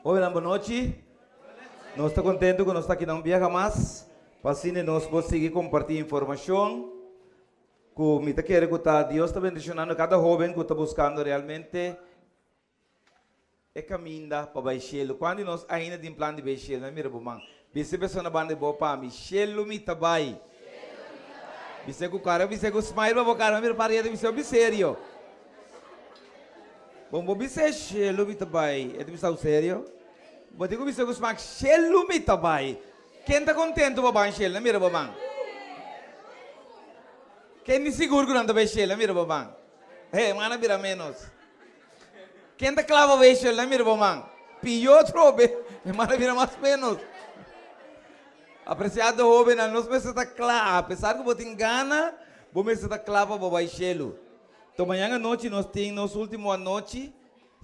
Hola, boa noite. Nós estamos contentos que nós estamos aqui não viaja mais. Para assim nós podemos seguir compartilhando informação. Que me quer que Deus está bendicionando cada jovem que está buscando realmente é caminho para baixar. Quando nós ainda tem plano de baixar, não mira bom. Você pessoa na banda boa para mim, Shelo me tabai. Você com o cara, você com o smile para o cara, mira para ele, você é sério. Bom, você Shelo me tabai, é de sério? Vou dizer que você com o smile, Shelo me tabai. Quem está contente para baixar, Shelo, mira bom. Quem é seguro que não está baixando, mira bom. Hey, mana vira menos. Quem está clavo baixando, mira bom. Pior trobe, mana vira mais menos. Apreciado jovem, nós vamos estar claro, apesar que você engana, vamos estar claro para baixá-lo. Então, amanhã à noite, nós temos nossa última noite,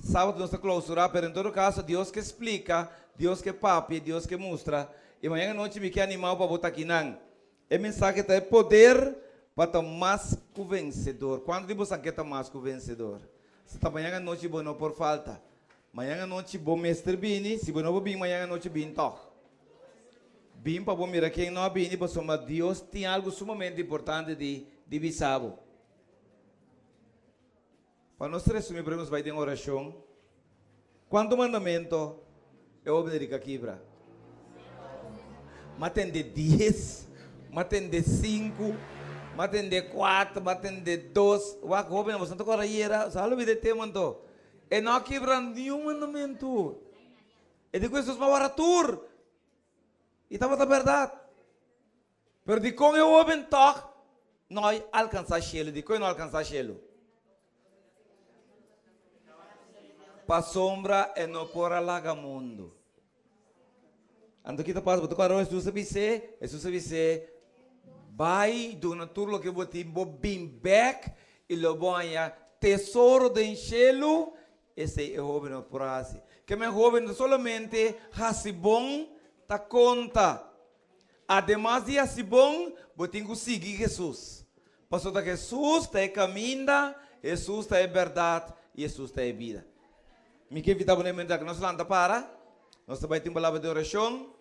sábado nós estamos clausurar, mas em todo caso, Deus que explica, Deus que papi, Deus que mostra, e amanhã à noite me quer animar para botar aqui, não. É mensagem que é poder para estar mais que o vencedor. Quando você quer estar mais que o vencedor? Se está amanhã à noite, bom, não por falta. Amanhã à noite, bom mestre Bini, se não vir amanhã à noite, Bini, toque. Bem para bom mirar quem não bem para somar Deus tem algo sumamente importante de bisabo. Para nós resumir, podemos vai ter uma oração. Quanto mandamento é obedecido aqui, bra? Matem de 10, matem de 5, matem de 4, matem de 2. O que jovem você não corre era, sabe de tema então. E não quebra nenhum mandamento. E de coisas uma oratur. E estava a verdade. Mas de como eu ouvi toque, nós alcançamos Shelo. De como não alcançamos Shelo? Para sombra e não por alaga mundo. Ando que tu passa, tu caro, Jesus avise, vai do natural que vou te bim back e lo banha tesouro de Shelo. Esse é o jovem por assim. Que meu jovem solamente hasibon ta conta. Ademais de assim bom, eu tenho que seguir Jesus. Pastor da Jesus está caminho, Jesus está verdade e Jesus está vida. Me quer evitar que nós landa para. Nós também temos palavra de oração.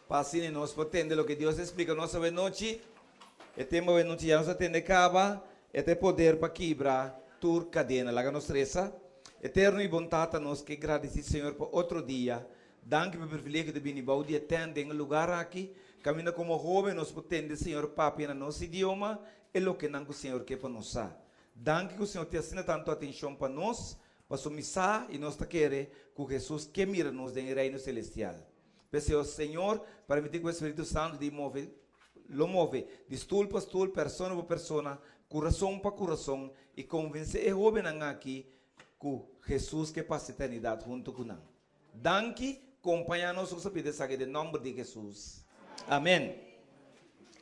Para assim nós podemos o que Deus explica nossa noite. E temos noite já nós atende cava. E tem poder para quebrar tur cadena. Lá nos reza. Eterno e vontade nós que agradecer Senhor por outro dia. Danke pelo privilégio de vir ao dia tendo em lugar aqui. Caminha como jovem, nós podemos, Senhor, papi, no nosso idioma, é o que o Senhor quer para nós. Danke que o Senhor te assina tanto atenção para nós, para sumissar e nós queremos que Jesus que mira nos no reino celestial. Peço ao Senhor, para permitir que o Espírito Santo lo move de estúl para estúl, persona por persona, coração para coração, e convencer o jovem aqui que Jesus que passa a eternidade junto com nós. Danke. Acompanha-nos com o nome de Jesus. Amém.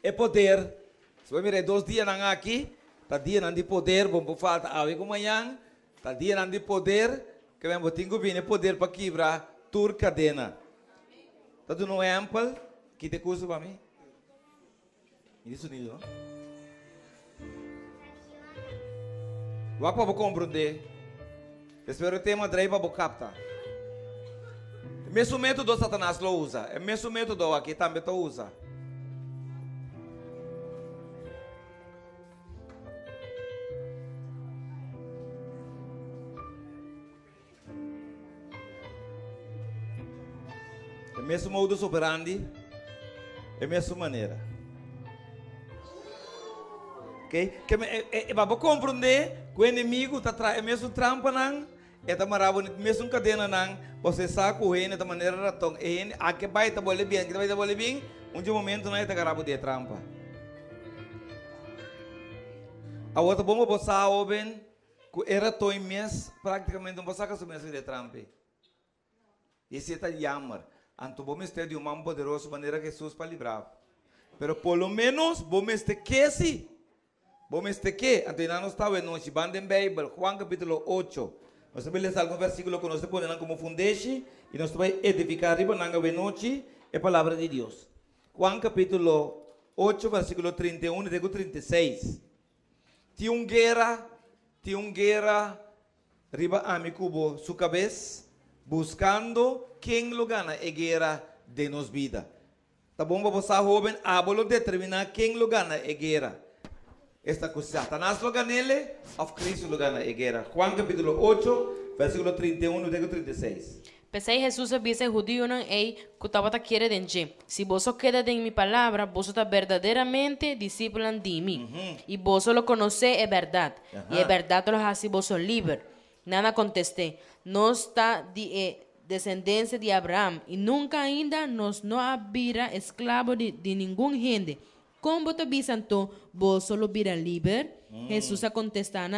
É poder. Se você mirar 2 dias aqui, está dia de poder, vamos falta a como amanhã, está dia de poder, que vamos ter que poder para quebrar tur cadena. Está dando um exemplo, que te curso para mim? Isso não, não? Vá para compreender. Espero que tenha drive para captar. O mesmo método Satanás lo usa. É o mesmo método aqui também tu usa. É o mesmo modus operandi. É a mesma maneira. Ok? Para compreender que o inimigo está atrás. É mesmo trampa não. É tamarabo mesmo cadena não. Você sabe que o reino da maneira ratão. E aqui vai estar bem, que vai estar bem. Momento não é estar garabo de trampa. A outra bomba você ouvem que era tão mês praticamente não você que mês de trampa. Esse está jammer. Anto bom este de um poderoso maneira que Jesus para livrar. Pero pelo menos bom este que sim. Bom este que antes não estava no Chibanden Bible Juan capítulo 8. Nós vamos ler algum versículo que nós podemos como fundeixe e nós vamos edificar arriba na noite a palavra de Deus. Juan capítulo 8, versículo 31 e 36. Tinha guerra, riba a mi cubo, sua cabeça, buscando quem lo gana guerra de nos vida. Tá bom, você jovem, abolo determinar quem lo gana guerra. Esta coisa, Satanás lo gana ele, ou Cristo lo gana guerra. Juan capítulo 8, versículo 31 e 36. Pensei Jesus disse judío não ei kutawata quiere denje. Se vos queda de mi palabra, vos está verdaderamente discípulos de mim. E vos lo conoce é verdade. E é verdade lo hace vos libre. Nada contesté. Nos está de descendência de Abraão e nunca ainda nos não habira escravo de nenhum gente. Como te bisanto, vos solo vira livre? Jesus a contestar,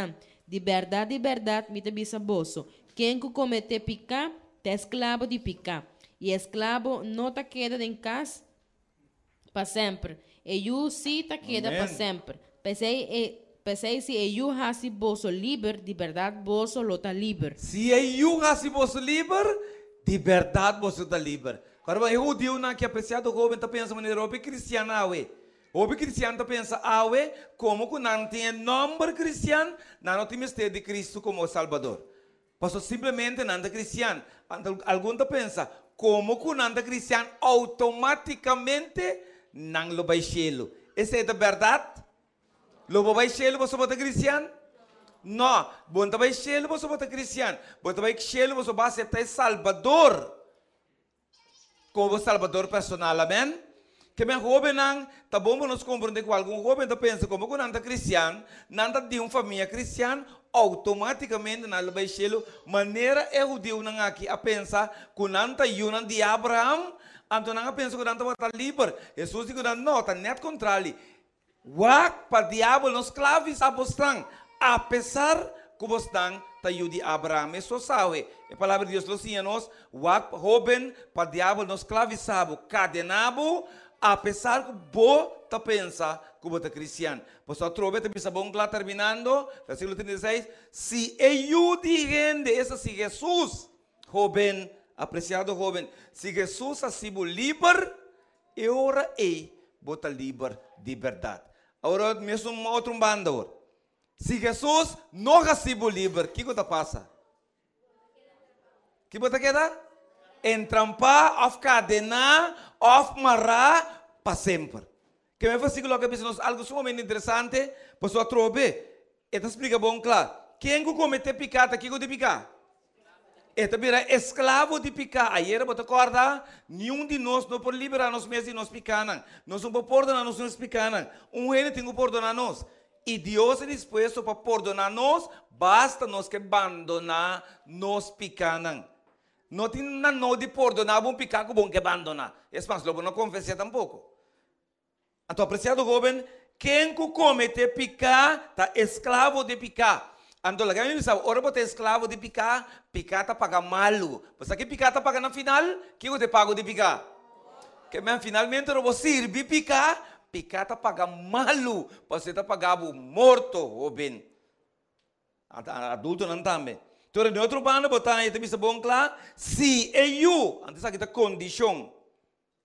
de verdade, me te bisa vos. Quem que comete picar, te escravo de picar. E escravo não te queda em casa para sempre. E eu sim te queda para sempre. Pensei se eu hace vos livre, de verdade vos lo está livre. Se eu hace vos livre, de verdade vos está livre. Agora, eu digo que apreciado jovem está pensando em Europa cristiana, o cristiano pensa, como que não tem nome cristiano, não tem mistério de Cristo como Salvador. Porque simplesmente não é cristiano. Alguns pensa, como que não é cristiano, automaticamente não lo vai cielo. Essa é a verdade? Lo vai cielo, você vai cristiano? Não. Você vai cielo, você vai cristiano. Você vai cielo, você vai aceitar Salvador como Salvador personal, amém? Que meu jovem não, tá bom para nós compreender que algum jovem pensa como que não é cristiano, não é de uma família cristã, automaticamente não vai ser maneira judeu não aqui a pensar que não é uma de Abraão, então não pensa que não vai estar livre. Jesus diz que não, está net contrário. Wak para diabo nos claves a bostang, apesar que bostang tayo di Abraham. Isso sabe. A palavra de Deus lo ensina nos, wak jovem para diabo nos claves sabo, cadenabo, apesar que bo ta pensa que bo ta cristiano. Pues a trove te bisa bom lá terminando, versículo 36, si eu digende, essa si Jesus, jovem, apreciado jovem, si Jesus ha sido livre, eu ora bota livre de verdade. Agora mesmo outro banda agora. Se Jesus não ha sido livre, o que que passa? Que bota queda? Entrampar, of cadenar, of marrar para sempre. Que me versículo que diz algo sumamente interessante, pois eu trobe. Eta explica bom claro. Quem que comete pecado, que de picar? Eta vira escravo de picar. Ayer bota corda, nenhum de nós não pode liberar nos mesmos de nós picanam. Nós não podemos perdonar nos picanam. Ele tem que perdonar nós. E Deus é disposto para perdonar nós, basta nós que abandonar nos picanam. Não tem nada de perdonar, bom picar que bom que abandonar. Esse mas logo não confessa tampouco. Então, apreciado jovem, quem que comete picar, está escravo de picar. Então, lá que sabe, ora você é escravo de picar, picar está paga malo. Você que picar está paga na final, que você paga de picar? Que finalmente você sirve picar, picar está paga malo, você está pagando morto, jovem. Adulto não também. Então, em outro bando, botar aí, tem bom claro, se eu, antes aqui está condição,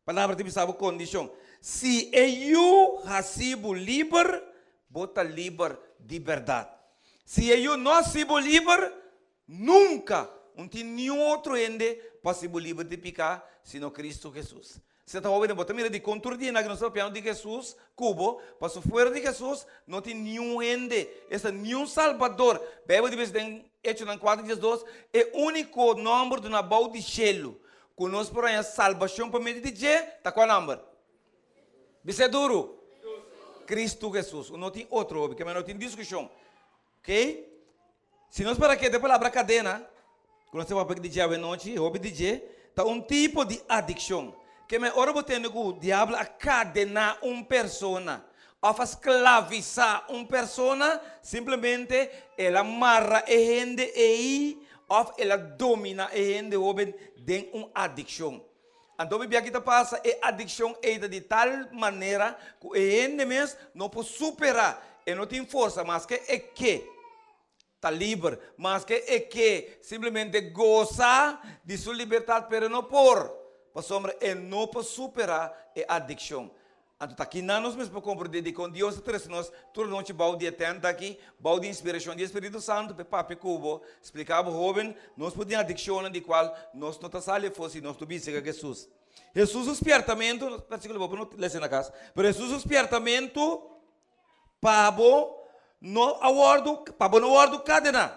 palavra tem condição. Se eu recibo livre, bota livre de verdade. Se eu não recibo livre, nunca, não tem nenhum outro ende para ser livre de picar, senão Cristo Jesus. Você está ouvindo, bota mira de conturdina que nós estamos de Jesus, cubo, para fora de Jesus, não tem nenhum ende, esse nenhum Salvador. Bíblia de vez em Hechos 4:12, é o único número de uma boa de gelo. Conosco por aí a salvação para meio de G, está qual número? Isso é duro. Cristo Jesus. Não tem outro, porque não tem discussão. Ok? Se nós para que depois a palavra cadena, quando você vai para DJ à noite, hobby DJ, está tipo de adicção. Que me ora botando que o diabo a cadenar uma pessoa, a esclavizar uma pessoa, simplesmente ela amarra a gente e ela domina a gente de uma adicção. Então, o que passa é a adicção de tal maneira que a gente mesmo não pode superar. E não tem força, mas que é que está livre, mas que é que simplesmente goza de sua liberdade, pero não por. Para sombra, e não pode superar a adicção. Então, aqui não nós mesmos compreender com Deus, nós, toda noite, bau de atenta aqui, bau de inspiração do Espírito Santo, para papi cubo, explicava o jovem, nós podíamos diccionar de qual nós não estamos fosse, nós não bisega Jesus. Jesus, o espertamento, versículo, vou não ler na casa, mas Jesus, o espertamento, pabo, no awardo cadena.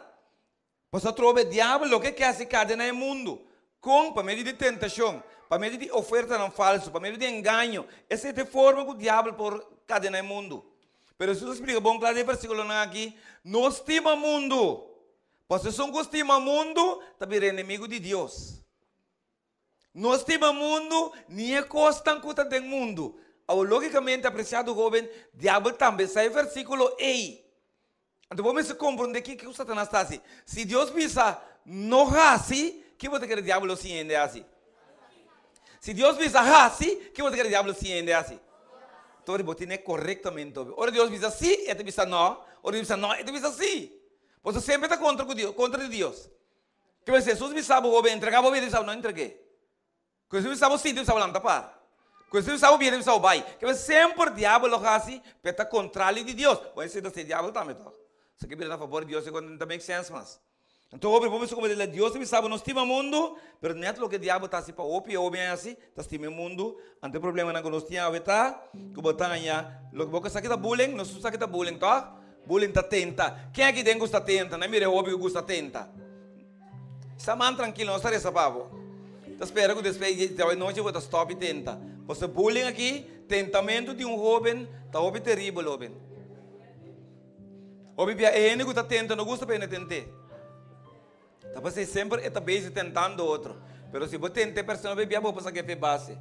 Você trova o diabo, o que é essa cadena no mundo? Com, para meio de tentação, para meio de oferta não falso, para meio de engano. Essa é a forma que o diabo por cadena no mundo. Mas Jesus explica, bom, claro, o versículo aqui, não estima o mundo. Você só estima o mundo, também é inimigo de Deus. Não estima o mundo, nem é costa que tem mundo. Logicamente, apreciado jovem, diabo também sai versículo ei. Então vamos compreender que o Satanás está assim. Se Deus pensa não assim, que você quer o diabo se ende assim? Se Deus pensa assim, que você quer o diabo se ende assim? Então ele botou corretamente. Ora Deus pensa sim, ele pensa não. Ora Deus pensa não, ele pensa sim. Você sempre está contra Deus. Que vai ser, Jesus pensava o entregava o bem, ele pensava não entreguei. Que Jesus pensava sim, ele pensava não tapar. Que Jesus pensava o bem, ele pensava vai. Que vai sempre o diabo lo assim, para estar contrário de Deus. Vai ser o diabo também. Isso aqui a favor de Deus, quando também sense mais. Então, vamos como ele Deus sabe, não estima o mundo, mas não é o que o diabo está assim para o bem assim, está estima o mundo, não tem problema não nós tínhamos, tá? Que botanha, lo que boca sabe que bullying, nós sabe que bullying, tá? Bullying está tenta. Quem aqui tem gosta tenta? Não mire o que gosta tenta. Está man tranquilo, não está essa pavo. Tá espera que depois de noite vou stop e tenta. Você bullying aqui, tentamento de jovem, tá hobby terrível, jovem. Hobby pia ele que está tenta, não gosta para ele tentar. Tá você sempre está base tentando outro. Pero se você tenta pessoa bebia vou passar que é base.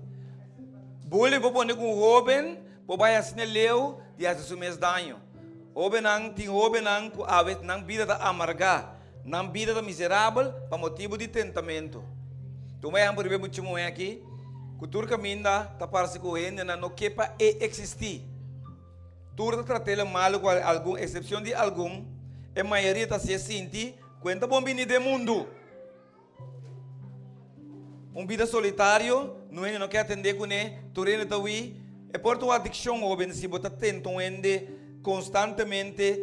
Bullying vou pôr com jovem, vou vai assim leu, de assumir esse dano. Jovem não, a vez não vida da amarga, não vida da miserável, para motivo de tentamento. Tu vai amor muito muito aqui, cultura caminha, tá parece com ele, não quepa existir. Tudo tratá-lo mal com alguma exceção de algum, a maioria está se sente quando bom vir do mundo. Vida solitário, não quer atender com ele, tu está aí, é por tua adicção, jovem, se você tenta constantemente,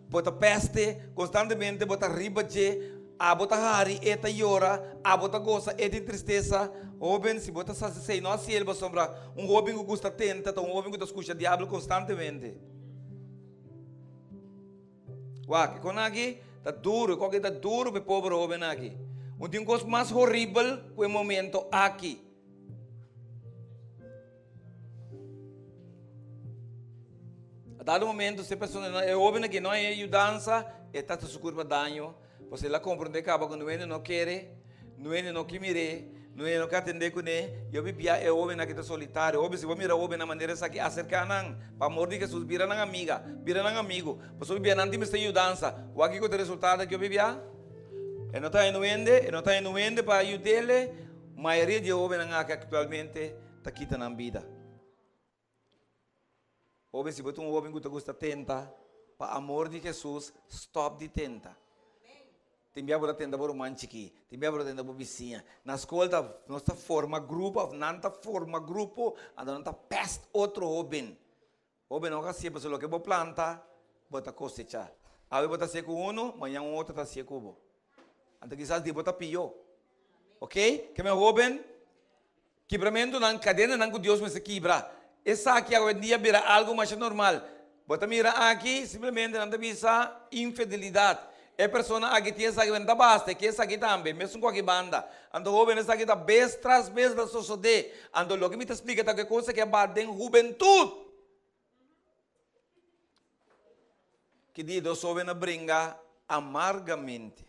você peste, constantemente, você ribache, você hari, eta llora, você goza, eta tristeza, jovem, se você se não se ele sombra, jovem que gosta tenta, jovem que escuta o diabo constantemente. Uau, que quando aqui está duro, qualquer está duro para o pobre jovem aqui. Tem coisa mais horrível que o momento aqui. A dado momento, se a pessoa é jovem aqui, não é ajudança, está se curva dano. Você lá compreende que quando ele não quer, não quer mirar, não quer atender com ele. Eu vivia é jovem aqui está solitário. Jovem, se você mirar jovem na maneira que acercar não, para amor de Jesus, vira não amiga, vira não amigo. Você vivia não tem essa ajudança. O aqui que o resultado que eu vivia, ele não está indo para ajudar. A maioria de jovens aqui atualmente está quitando a vida. Jovem, se você é um jovem que gosta de tentar, para amor de Jesus, stop de tentar. Timbia para tenda por manchiki, timbia para tenda por vizinha. Na escola nós forma grupo, nanta forma grupo, anda nanta pest outro jovem. Jovem não quer ser pessoa que vou planta, bota cosecha. Aí bota seco um, amanhã outro tá seco bo. Anda quizás de bota pior. Ok? Que meu jovem, quebramento na cadena não que Deus me se quebra. Essa aqui hoje em dia vira algo mais normal. Bota mira aqui, simplesmente não bisa infidelidade. É pessoa aqui tem essa que basta, que essa aqui também, mesmo com a banda. Ando jovem essa aqui tá vez tras vez da sociedade. Ando logo me explica que coisa que é barden juventude. Que diz o jovem brinca amargamente.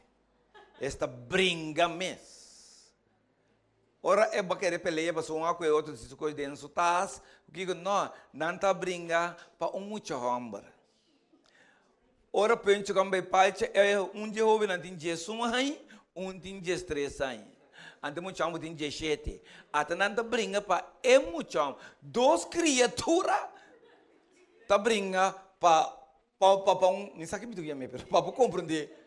Esta brinca mes. Ora é para querer pelear para um com outro se coisa dentro tas, o que não tá brinca para muito homem. Ora penso que meu pai é dia jovem não tem dia aí, tem dia stress aí. Ante muito homem tem dia 7. Até não tá brinca para é muito homem. Duas criaturas tá brinca para nem sabe que me diga para compreender.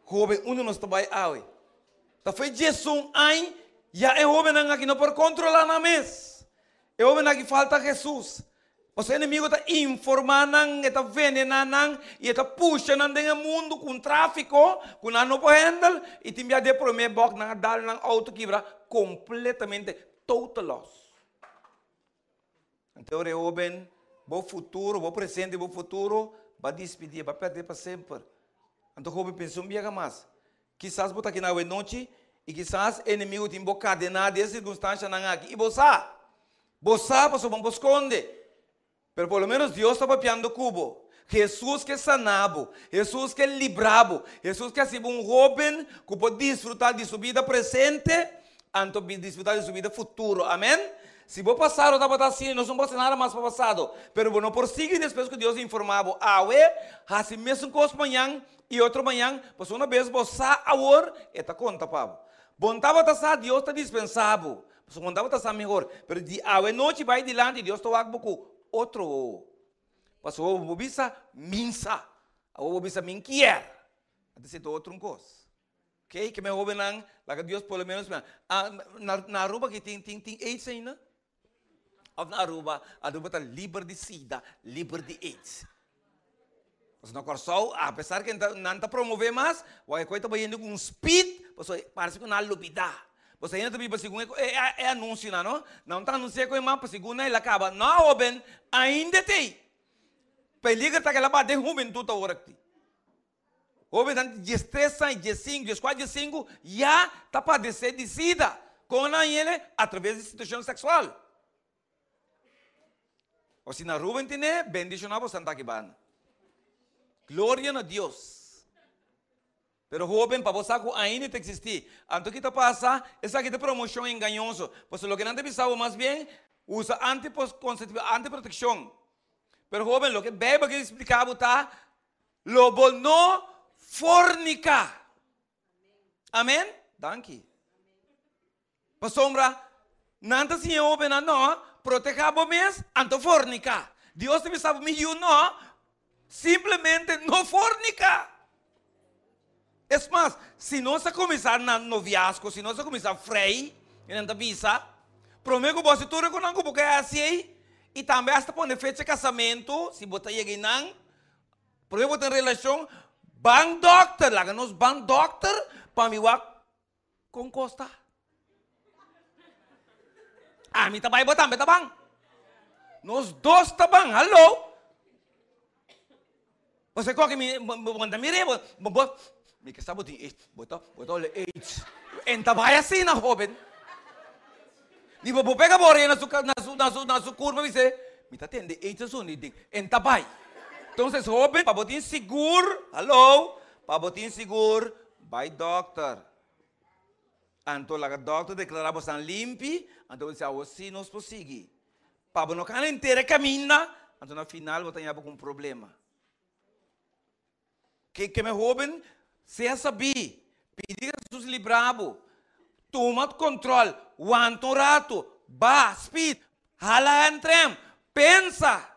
Jovem não está bem aí. Tá foi Jesus aí, já é jovem aqui não por controlar na mesa. Eu vou que falta Jesus. Os inimigos estão informando, estão venenando, e estão puxando no mundo com tráfico, com a não handle, e tem de prometer bok na dar na auto quebra completamente total loss. Então, eu ben, bom futuro, bom presente, bom futuro, vai despedir, vai perder para sempre. Então, eu penso um mais. Quizás botar aqui na noite, e quizás inimigo tem cadenar de circunstância na aqui. E você passou para esconder. Pero por lo menos Dios está papiando cubo. Jesús que sanabo, Jesús que librabo, Jesús que ha sido un joven que puede disfrutar de su vida presente, antes de disfrutar de su vida futuro. Amén. Se vou passar, eu estava assim, não somos nada mais para passado. Pero bueno, por seguir depois que Deus informava, assim mesmo coisa amanhã e outro manhã, pois uma vez você a hora, eta conta, Pablo. Bom, estava a Deus está dispensável. Pois quando estava a melhor. Pero de a noite vai adiante, Deus está a outro. Pastor, o bobisa minsa. O bobisa minquier. Até se outro coisa. Ok? Que me ouve não, lá que Deus pelo menos na Aruba que tem AIDS ainda. Ou na Aruba está livre de SIDA, livre de AIDS. Mas no Corsol, apesar que não está promover mais, o coisa está indo com speed, parece que não lupida. Você ainda também para segunda é anúncio, não? Não está anunciando com para segunda ele acaba. Não, bem, ainda tem. Peliga está aquela parte de juventude agora aqui. O bem, de 3 anos, de 5, de 4, de 5, já está padecendo de SIDA. Com ele, através de situação sexual. Ou se na rua entender, bendicionar você está aqui. Glória a Deus. Pero joven, para você ainda existir. Então, que passa? Essa aqui é promoção enganosa. Porque o que não pensava mais bem, usa antiproteção. Pero joven, o que bebe que explicava está, lobo não fornica. Amém? Danke. Para sombra, não está assim, joven, não, protegava mesmo, anto fornica. Deus te pensava, não, simplesmente não fornica. É mais, se não se começar no noviazgo, se não se começar frei, e não visa, prometo que você tudo com não porque é assim, e também hasta quando fecha casamento, se botar aí não, prometo que tem relação, bang doctor, lá que nós bang doctor, para me com costa. Me tá bem, tá bang. Nós dois tá bang, alô? Você qual que me manda me me que sabe de botar o AIDS. Enta vai assim na joven. Di vou pegar bora na sua curva e dizer, me tá tendo AIDS assim, nem enta vai. Então, joven, para botar seguro, alô, para botar seguro, vai doctor. Então, lá o doctor declarava que limpi, então ele disse, se nós prosseguir. Para não ficar inteira caminha, então no final vou ter um problema. Que me joven, se saber, pedir a Jesus librado, toma controle, aguanta um rato, vá, speed, hala entrem, pensa.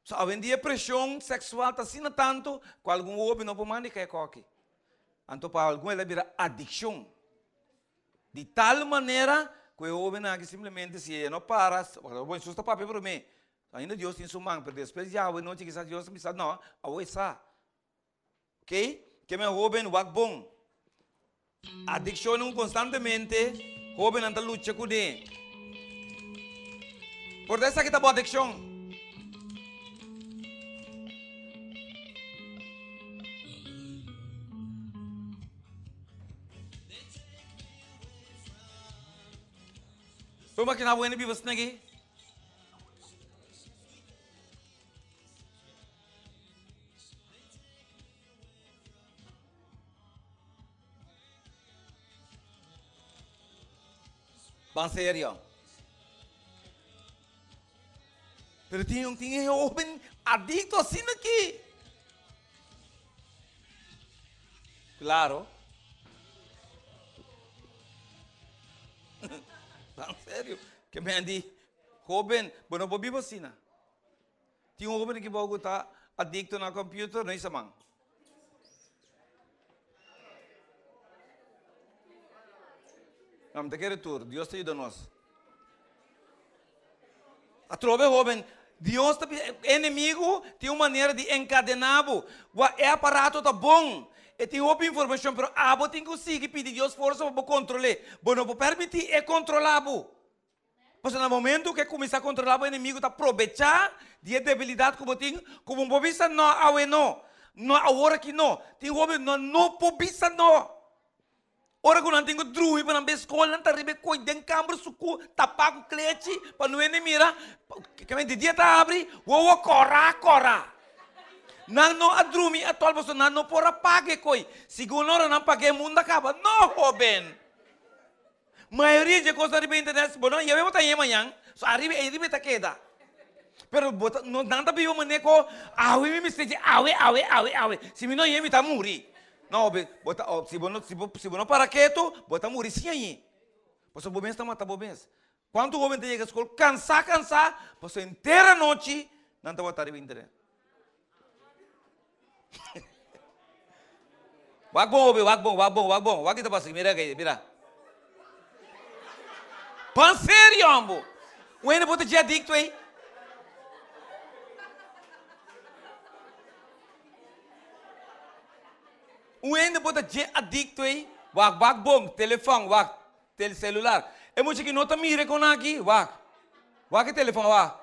So, hoje em dia, pressão sexual está assim tanto, que algum homem não pode mandar que é coque. Então, para algum ele vira adicção. De tal maneira, que o homem simplesmente se não para, o Jesus está para mim. Ainda Deus tem sua mão, mas depois já não tinha que Deus me não, a está. Ok? Que me jovem o bom. Adicção constantemente, jovem anda luta com ele. Por isso que está boa adicção. Vamos aqui na boa Bíblia aqui. Bang sério. Pero tinha homem adicto assim aqui. Claro. Bang sério. Que me andi, jovem, bueno, vou viver assim. Tinha homem que vai estar adicto na computer, não é isso, mano? Não te quero tudo, Deus te ajuda nós. Trove jovem, Deus tá inimigo tem uma maneira de encadenar. É aparato tá bom. E tem outra informação, mas abo tem que conseguir pedir Deus força para controlar. Bom, não pode permitir é controlar. Mas no momento que começar a controlar o inimigo, está aproveitar de debilidade que tem, como não pode não, awe não. Não, agora que não. Tem homem não pode não. Ora que não tenho drui para na escola, não está ribe coi den câmara suco, tapar com clete para não mira. Que me dia tá abre, o corra. Não a drumi atual você não pora pague coi. Segundo hora não pague mundo acaba. Não, jovem. Maioria de coisas ribe internet, bom, eu vou estar aí amanhã. Só arriba tá queda. Pero não nada viu maneco, awe me sente awe. Se me não ia me tá muri. Não, bota, se você para quieto, bota morir sim aí. Você bobens está matando bobens. Quando o homem chega à escola, cansar, você inteira noite, não está botando em internet. Wag bom. Wag kita pasti, mira. Pan sério, ambo. O ene bota de adicto aí. O ene bota de adicto aí. Wag bom, telefone, celular. É muito que não tá mira com aqui, wag que telefone, wag.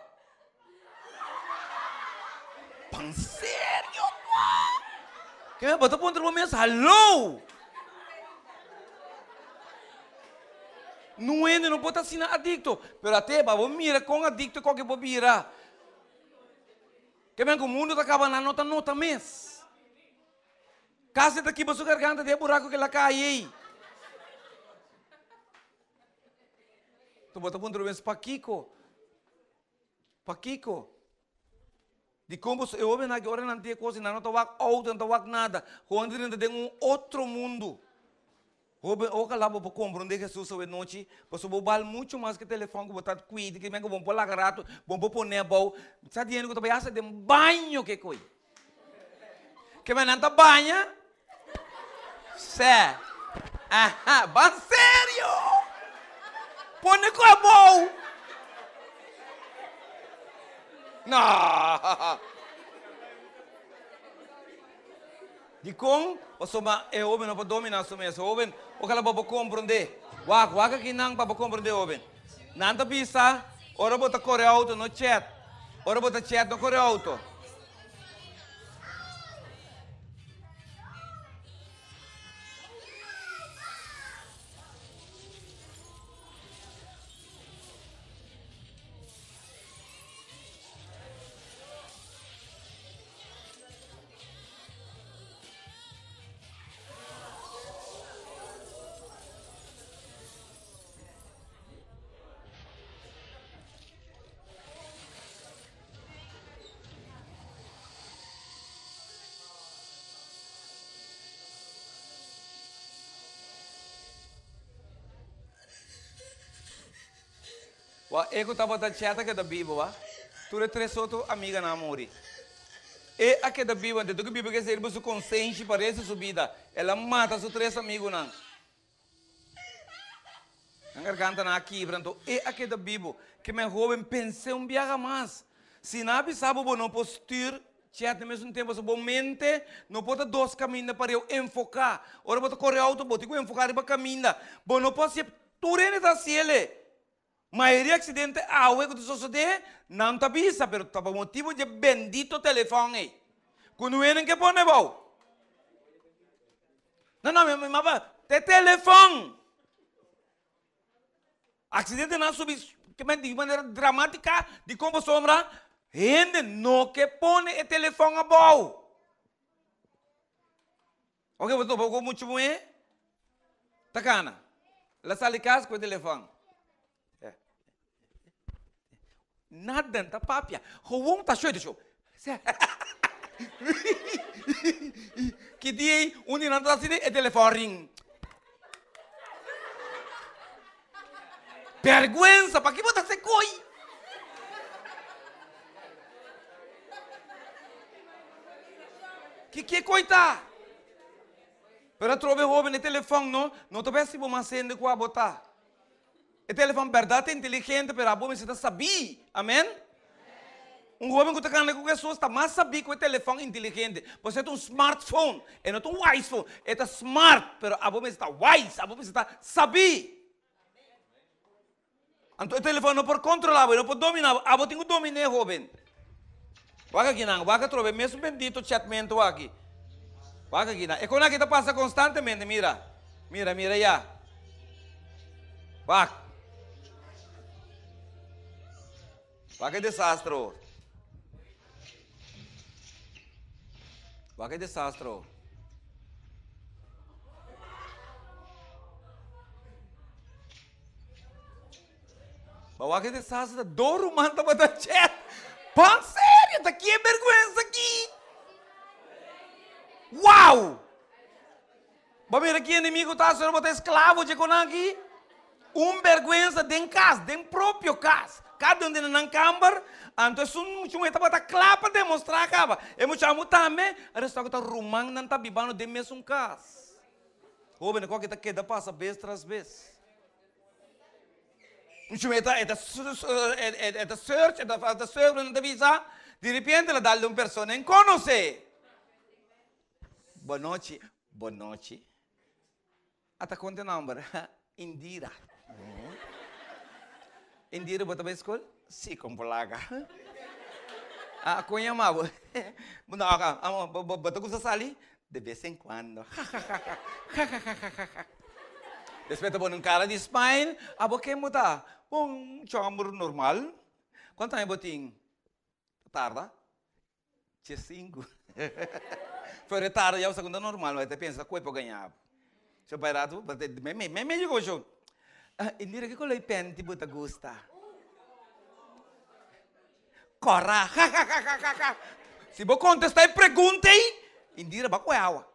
Pan sério, que me bota ponto no mês, hello. Não pode ser adicto, mas até para mira com adicto qualquer bobira. Que bem que o mundo está acabando na nota mês. Casa daqui para sua garganta de buraco que ela cai aí. Tu bota ponto no mês Paquico. De como eu ouvi na hora não tem coisa, não tá wak out, não tá wak nada. Quando ainda tem outro mundo. O que lá vou compreender Jesus hoje noite, você vou bal muito mais que telefone que botar cuide, que vem que vão pôr lagarato, vão pôr nebal. Sabe dizendo que tu vai fazer de banho que coi. Que vai não tá banha? Sé. Ban sério. Põe com a bom. Não. De com, você é homem não pode dominar sua mesa, homem, o que ela pode compreender, waka que não pode compreender homem, não tá pisa, ora bota corre auto no chat, ora bota chat no corre auto. Eu estava da chata que da Bíblia, tu é três outros amigas na amore. E aqui da Bíblia, dentro da Bíblia que serve sua consciência para essa subida, ela mata seus três amigos não. A garganta na aqui, pronto. E aqui da Bíblia que meu jovem pensei viajar mais. Se não sabe não postura, chat ao mesmo tempo, sua mente não pode dois caminhos para eu enfocar. Ora pode correr auto, pode enfocar para caminho. Bom não pode ser tudo está cielo. Maioria acidente que tu sucede não está bisa, pero tá por motivo de bendito telefone. Quando vem que põe bom. Não, mas te telefone. Acidente não subi, que de maneira dramática, de como sombra, gente não que põe o telefone a bom. Ok, você não muito bem? Tá cana. Lá sai casa com o telefone. Nada, tá papia. Rouão tá cheio de show. Que dia aí, não tá assim, é telefone ring. Vergüenza, para que botar esse coi? Que coita? Pero trove jovem no telefone, não tô pensando mais sendo com a botar. O telefone verdade é inteligente, pero a bom você sabia, amém? Um jovem que está com pessoas está mais sabia que o telefone inteligente. Você tem um smartphone, e não tem um wise phone. É smart, mas a você está wise, a você está sabia. Então o telefone não pode controlar, não pode dominar. A você tem que dominar, jovem. Vaga aqui não, vaga trove, mesmo bendito chatmento aqui. Vaga aqui não. É quando aqui passa constantemente, mira. Mira, mira já. Vaga. Vaga é desastre. Vaga é desastre. Vaga é desastre. Doro manda para chat. Pão sério, tá aqui é vergonha aqui. Uau! Vamos ver aqui, inimigo tá sendo botar escravo de aqui. Vergonha dentro casa, dentro próprio casa. Cada um dentro na câmara, então um está botando claro para demonstrar acaba. E muito amo também, a resta que está rumando não está bibando de mesmo casa. Jovem, qual que está queda passa vez tras vez. Muito é search, é search, não visa. De repente, ela dá-lhe uma pessoa em conhecer. Boa noite, boa noite. Até quanto número? Indira. Indira bota para a escola? Sim, com polaga. Ah, conha mal. Bota com sali? De vez em quando. Depois tá um cara de smile. Ah, porque muda? Bom, chamar normal. Quanto tempo botinho? Tarda? Dia 5. Foi retardo, já o segundo normal, mas você pensa, qual é para ganhar? Se eu parar, me digo, show. Indira, que colei pente, bota gosta. Corra. Se você contestar e pergunta, Indira, vai com água.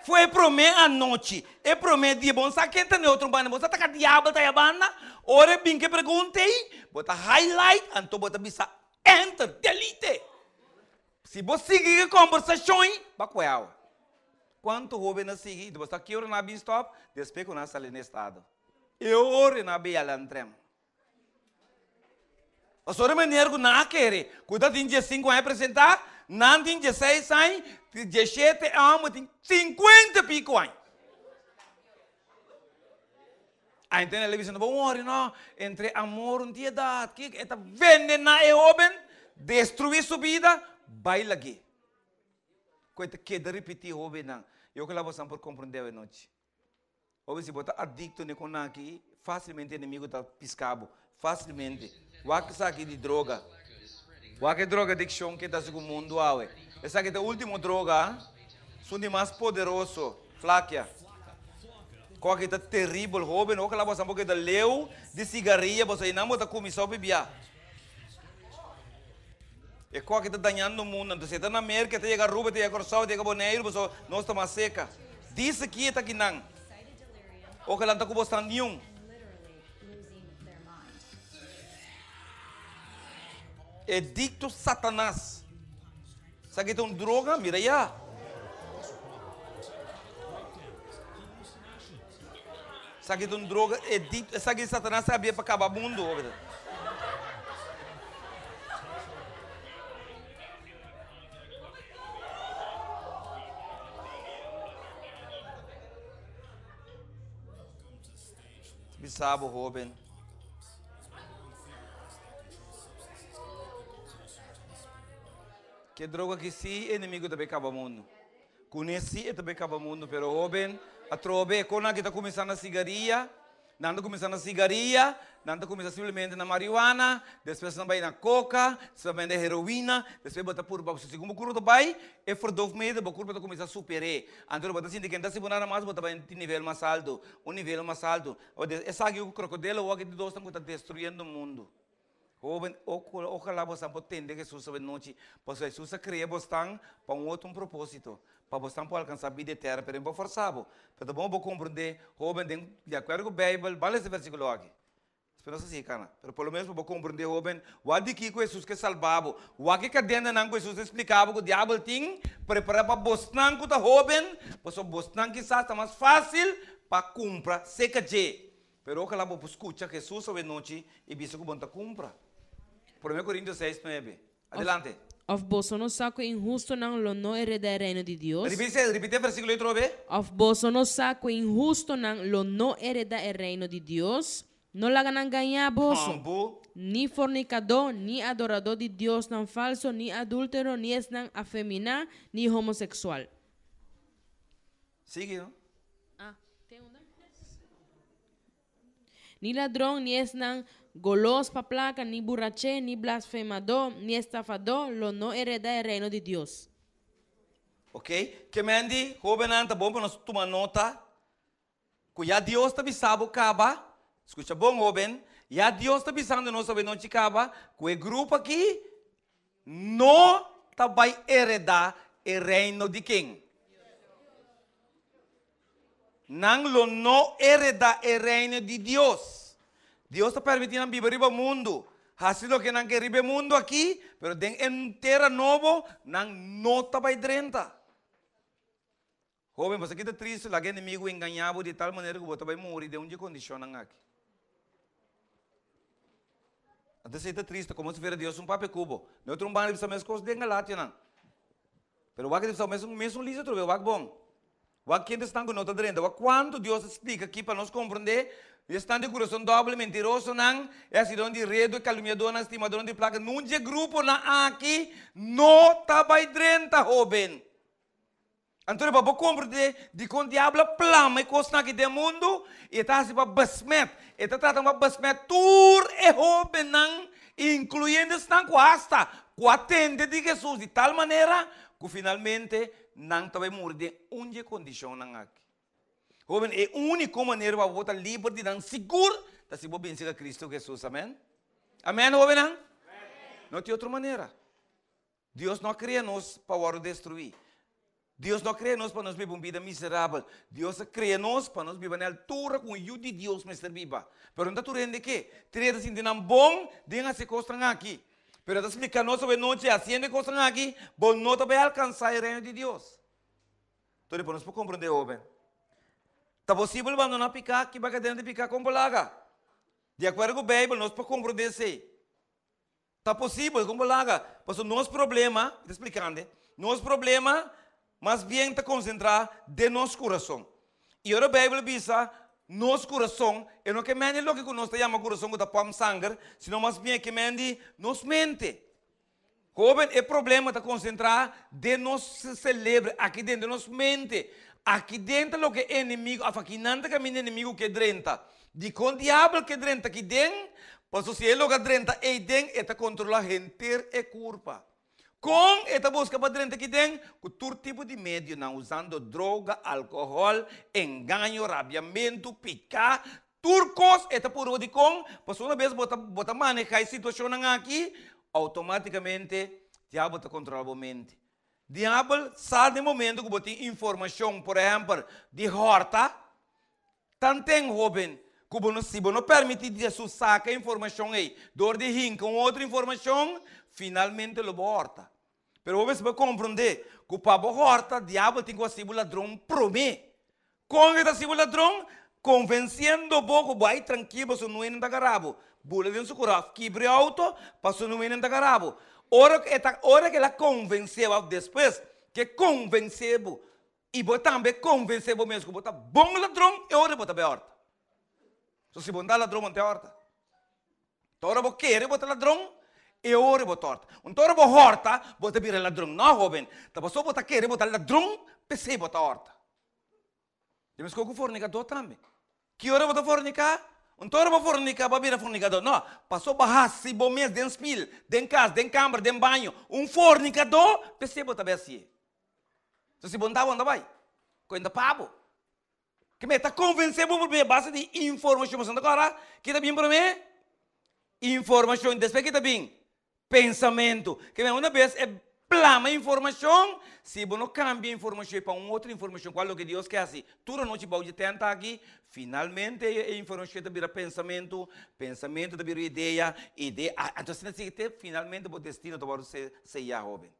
Foi para mim a noite. É para mim dia bom. Sabe quem tem outro banda? Você está com a diabo, tá a banda? Ora, bem que perguntei. Bota highlight, então bota bisa enter, delete. Se você seguir a conversação, vai com água. Quanto jovem não seguir, você está aqui na bistop, depois que nós saímos no estado. Eu oro na beia lantrem. A senhora me nervo na querer. Cuidado em dia 5 anos apresentar, não tem 16 anos, 17 anos, tem 50 pico anos. Aí então ele disse, não ore não, entre amor e piedade, que está vendendo na jovem, destruir sua vida, baila aqui. Coisa que de repetir jovem não. Eu que lá vou por compreender a noite. Ou se botar adicto ne com aqui, facilmente inimigo está piscado, facilmente. O que sabe de droga? O que droga addiction que está no mundo awe? Essa que é a última droga, são de mais poderoso, fláquia. Qual que é terrível, jovem, ou que lá você porque da leu de cigarrilha, você não pode começar a beber. E qual que está danhando o mundo? Então, você está na América, tem a ruba, tem a coração, tem a boneiro, você não está mais seca. Diz aqui, está aqui não. Ou que lá não está gostando nenhum. É dicto Satanás. Sabe que é uma droga? Mira aí. Sabe que é uma droga? É dicto. Sabe que Satanás sabia para acabar o mundo. Bisabo, jovem. Que droga que sim, inimigo também acaba o mundo. Conheci e também acaba o mundo, mas jovem, a trove, quando a gente está começando a cigarrilha, não está começando a cigarrilha, não está começando simplesmente na marihuana, depois não vai na coca, depois vai na heroína, depois vai por baixo. Se como curto vai, é por 2 meses, o curto vai começar a superar. Então, vai assim, de quem está se bonando mais, vai em nível mais alto, um nível mais alto. Essa aqui, o crocodilo, o que de dois está destruindo o mundo. Jovem, ojalá você pode entender que Jesus sabe noite, porque Jesus criou você para um outro propósito, para você poder alcançar a vida eterna, mas não forçado. Então, vamos compreender, jovem, de acordo com a Bíblia, vale esse versículo aqui. Espero assim, cara. Mas pelo menos vamos compreender, jovem, o que Jesus que salvava, o que cadena não Jesus explicava que o diabo tem, preparar para você não que jovem, porque você não que está mais fácil para comprar, seca de. Mas ojalá você escuta que Jesus sabe noite e visto que você compra. 1 Coríntios 6:9. Adelante. Of boso no saco injusto não lo no hereda el reino de Dios. Repite el versículo otra vez. Of boso no saco injusto não lo no hereda el reino de Dios. No la ganan ganhar boso. Ni fornicador, ni adorador de Dios não falso, ni adúltero, ni es não afeminado, ni homosexual. Sigue, ¿no? Tem uma? Ni ladrão, ni es não golos pa placa, ni borrache, ni blasfemador, ni estafador, lo no hereda el reino de Dios. Ok? Que mendi, joven anta bom para nós tomar nota. Cuya Deus está bisabo caba. Escucha bom, joven. Ya Deus está bisando nós saber não te caba. Que o grupo aqui não tá vai heredar o reino de quem? Não lo não hereda o reino de Deus. Deus está permitindo viver o mundo. Haciendo que não quer viver o mundo aqui, pero den inteira novo, não tá vai drenta. Joven, você que está triste, lá que inimigo enganado de tal maneira que você vai morrer de onde condicionam aqui. Então você está triste, como se fosse Deus papel cubo. Não é um banho de pessoas coisas de engalar, não. Pero o que de pessoas mesmo liso trouxe, o que bom. O que está com nota drenta, o quando Deus explica aqui para nós compreender, estão de coração doble, mentiroso, não, é assim onde redo, caluniador, estimador de placa, não de grupo na aqui, não está vai drenta, joven. Então, para compreender de quando o diabo plama e costa aqui do mundo, e está assim para basmet, e está tratando para basmet, tur e joven, não, incluindo esta coasta, com a tenda de Jesus, de tal maneira, que finalmente, não está vai morrer de onde condição não aqui. Joven, é a única maneira para você livre de não seguro, está se você vencer a Cristo Jesus, amém? Amém, joven, não? Não tem outra maneira. Deus não cria nós para destruir. Deus não cria nós para nós viver uma vida miserável. Deus cria nós para nós viver na altura com o ajuda de Deus, Mr. Viva. Pero não está rende que? Três assim de não bom, denga se costram aqui. Pero está explicando sobre noite, assim de costram aqui, bom não vai alcançar o reino de Deus. Então, depois nós podemos compreender, jovem. Está possível abandonar picar, que vai dentro de picar com bolaga. De acordo com a Bíblia, nós podemos compreender isso. Está possível com bolaga. Mas o nosso problema, está explicando, nosso problema, mas bem está concentrar de nosso coração. E a Bíblia diz, nosso coração, é não que mente lo que nós chamamos coração que está pom sangue, senão mais bem que mente nos mente. Jovem, é problema está concentrar de nosso cérebro, aqui dentro de nossa mente. Aqui dentro lo que é inimigo, aqui não é inimigo que drenta. De com o diabo que drenta aqui dentro, mas se ele que drenta aí dentro, ele controla a gente e culpa. Com esta busca para dentro aqui dentro, com todo tipo de meio, não usando droga, álcool, engano, rabiamento, picar, turcos, esta por de com, mas uma vez bota manejar a situação aqui, automaticamente, o diabo está controlando a mente. Diabo sabe no momento que você tem informação, por exemplo, de horta, tanto tem jovem, que se você não permite Jesus sacar informação aí, dor de rim com outra informação, finalmente lo horta. Pero você vai compreender que para horta, o diabo tem que ser o ladrão promê. Com esse ser o ladrão, convencendo o pouco, vai tranquilo, você não é nada grave. Bula dentro do coração, quebre auto, passou não é nada grave. Ora que ela convenceu depois, que convenceu, e você também convenceu mesmo, que você bom ladrão, e ora você vai horta. Se você ladrão, não tem horta. Então, você quer você ladrão, e ora você horta. Então, você horta, você vira ladrão. Não, jovem. Então, você quer você ladrão, pensei você horta. E mas como fornicador também. Que hora você fornicar? Então, você fornicar, você vira fornicador. Não, passou barrar, se bom mês, dentro espelho, dentro casa, dentro câmara, dentro banho. Fornicador, pensei você vai assim. Se você não onde vai? Coisa pabo. Que me está convencendo por minha base de informação. Mas agora, que está bem para mim? Informação. Depois que está bem? Pensamento. Que uma vez é plama informação. Se você não cambia informação para outra informação, qual é o que Deus quer assim? Tudo não te pode tentar aqui. Finalmente, a informação vira pensamento. Pensamento vira ideia. Ideia. Então, finalmente, o destino vai ser jovem.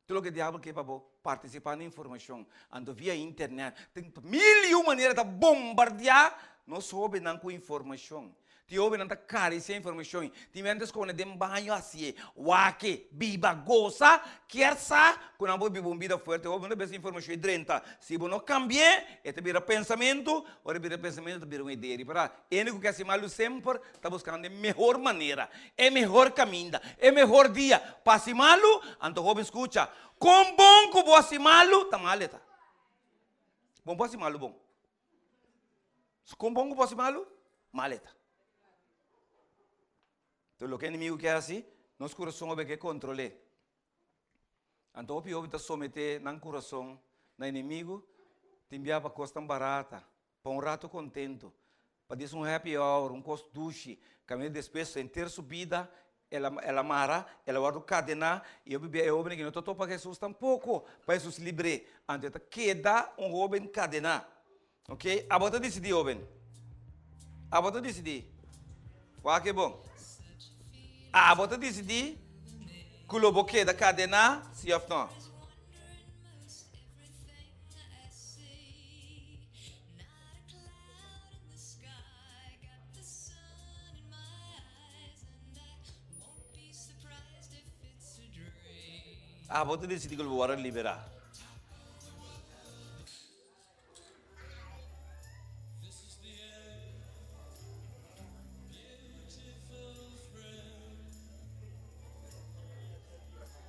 Tudo o que o diabo quer para participar na informação, ando via internet, tem mil e uma maneiras de bombardear, nós soube não com informação. Ti ouve não tá cara essa informação. Ti mentes com dem banho assim, wake, biba, goza, quer sa, quando a boa vida forte, ouve não essa informação drenta. Se você não cambia, é te vira pensamento, ou vira pensamento, te vira uma ideia. Para ele que se malu sempre está buscando a melhor maneira, é melhor caminho, é melhor dia. Passe malu, então ouve escuta. Com bom que você malu, tá maleta. Bom você malu bom. Com bom que você malu, maleta. Então, o que o inimigo quer assim, nosso coração é que controle. Então, o pior é someter no coração no inimigo, te enviar para costa barata, para um rato contento, para dizer um happy hour, um costo duche, caminho de despesa, inteira subida, ela mara, ela guarda cadena, e eu bebi o homem que não estou para Jesus tampouco, para Jesus livre, antes de queda um homem cadena. Ok? A bota decidir, homem. A bota decidir. Qual que é bom? A bota decidir que o boque da cadena se ou não. A bota decidir que o bora liberar.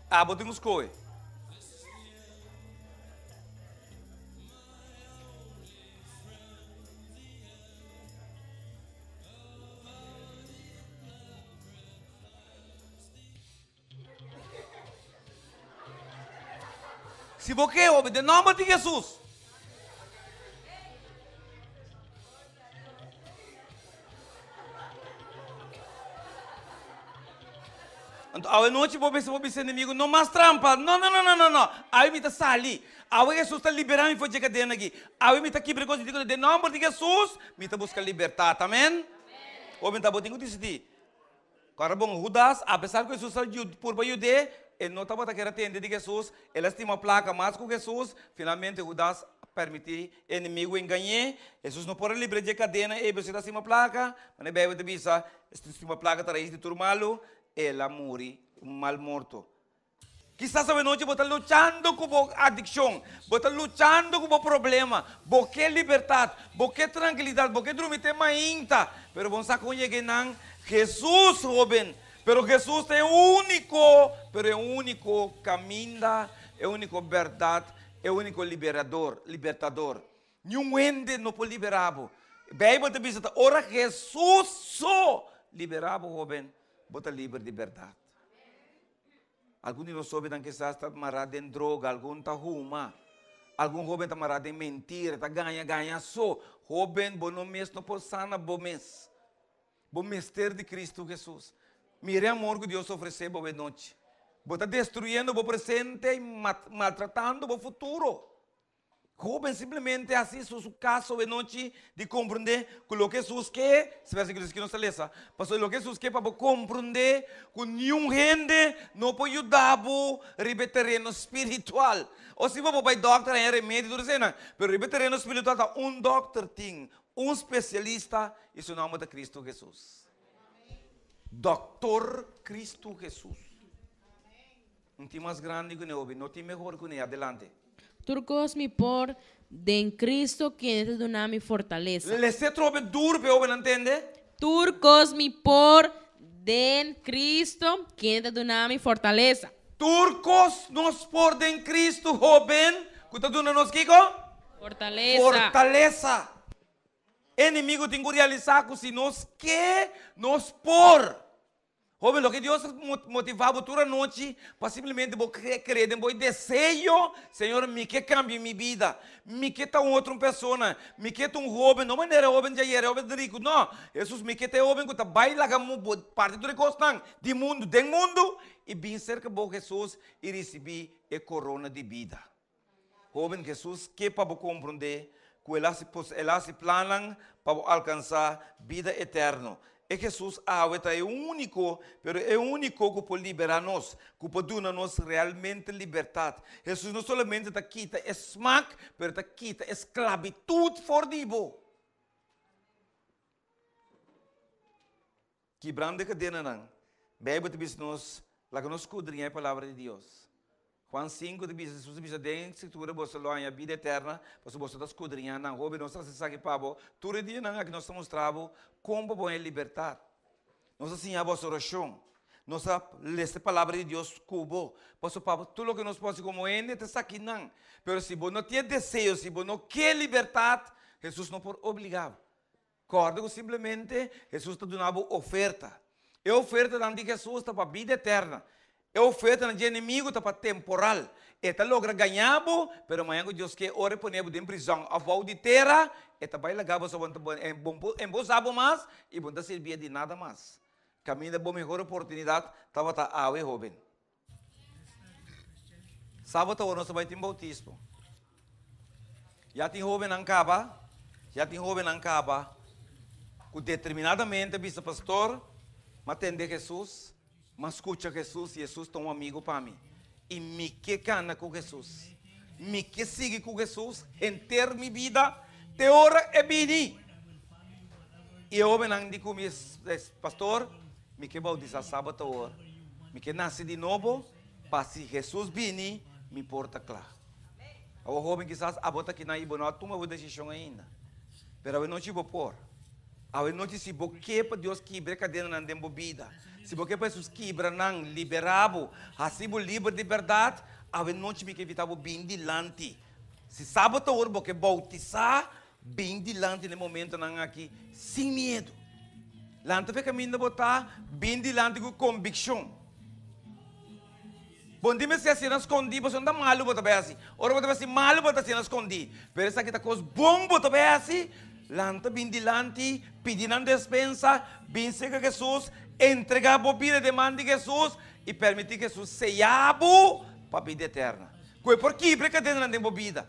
A bota nos coi. Se você obedece o nome de Jesus, então, a noite vou ser inimigo, não mais trampa, não. Aí me está sali, aí Jesus está liberando e foi de cadena aqui. Aí me está aqui para coisa de nome de Jesus, me está buscando liberdade, amém? Ou me está botando decidir. Agora bom, Judas, apesar que Jesus saiu por Judeu, ele não estava querendo atender de Jesus, ele estima a placa mais com Jesus, finalmente Judas permitiu o inimigo enganar, Jesus não pode livrar de cadena, e você está acima a placa, mas bem, você visa, estima a placa traz de turmalo, ela morre, mal morto. Quizás a noite você está lutando com a adicção, você está lutando com o problema, você quer liberdade, você quer tranquilidade, você quer dormir ainda, mas você está com Jesus, jovem. Pero Jesus é o único caminho, é o único verdade, é o único libertador. Nenhum ende não pode liberar. Bem, você diz, ora Jesus só liberava o jovem, você livre de verdade. Alguns de nós sabem que está amarrado em droga, algum está ruma, algum jovem está amarrado em mentira, está ganha só. Jovem, bom mês, não pode sanar bom mês. Bom mistério de Cristo Jesus. Mire amor que Deus oferece boa noite. Você está destruindo o presente e maltratando o futuro. Jovem simplesmente assim, o caso de noite de compreender que o que Jesus quer, se você que não se lesa, mas o que Jesus quer para compreender que nenhum gente não pode ajudar a terreno espiritual. Ou se você vai doctor em remédio, tudo isso, mas o terreno espiritual está doctor tem, especialista, e o nome de Cristo Jesus. Doctor Cristo Jesus. Não tem mais grande que ele, não tem melhor que ele. Adelante. Turcos mi por den Cristo quien te dona mi fortaleza. Le se trove duro, pero não entende? Turcos mi por den Cristo quien te dona mi fortaleza. Turcos nos por den Cristo, joven, que te dona nos kiko? Fortaleza. Fortaleza. Inimigo tem que realizar que se nos quer, nos por. Joven, lo que Deus motivava toda a noite, para simplesmente crer em desejo, Senhor, me quer cambiar minha vida, me quer ter outra pessoa, me quer ter jovem, não é jovem de ayer, jovem de rico, não. Jesus me quer ter jovem que está bailando parte do recostão, do mundo, e bem cerca de Jesus e receber a corona de vida. Jovem, Jesus quer para compreender que ela se planam para alcançar vida eterna. É Jesus é o único, pero é o único que pode liberar nós, que pode dar-nos realmente liberdade. Jesus não somente está quita smack, pero está quita esclavitud for divo. quebrando a cadena, não. Bebe te bis nos, lá que nos escudrinha a palavra de Deus. Juan 5 te bis, se você bisa den escritura, você lo a vida eterna, você está escudrinha, não, roube, nós se sabe pabo, tudo dia não, aqui nós estamos mostrando como bom é libertar. Nós assim a vossa oração. Nós leste a palavra de Deus cubo. Posso pabo, tudo o que nós podemos como ende está aqui não. Pero se você não tem desejo, se você não quer liberdade, Jesus não pode obrigar. Corda simplesmente Jesus está dando oferta. E a oferta de Jesus está para a vida eterna. E a oferta de inimigo está para temporal. Eta logra ganhar, pero amanhã Deus quer ore por ele em prisão. A volta de terra, eta vai legar você em bom sábado mais e bom servir de nada mais. Caminho da boa melhor oportunidade, estava a jovem. Sábado nós vai ter bautismo. Já tem jovem não acaba, que determinadamente vice pastor, mas atende Jesus, mas escuta Jesus, e Jesus é um amigo para mim. E me que cana com Jesus, me que sigue com Jesus, em ter minha vida, te ora e bini. E eu não digo como pastor, me que bautizar sábado hora, me que nasce de novo, para se Jesus bini, me porta claro. O jovem quizás a bota aqui na ibo não toma uma decisão ainda, pero eu não te vou pôr. Eu não te se boque para Deus quebra cadena na dentro vida. Se boque para Jesus quebra não liberado, assim o livre de verdade, eu não te me que evitar bem dilante. Se sábado hora boque bautizar bem dilante no momento não aqui, sem medo. Lante fica caminho botar bem dilante com convicção. Bom dia, se assim não escondi, você não dá malo botar bem assim. Ora botar assim malo botar assim não escondi. Pero essa aqui tá coisa bom botar bem assim. Lanta bem dilante, pedindo despensa, bem seca Jesus, entregar a bobina demanda de Jesus e permitir que Jesus seja para a vida eterna. Coi por que porque dentro não tem bobina.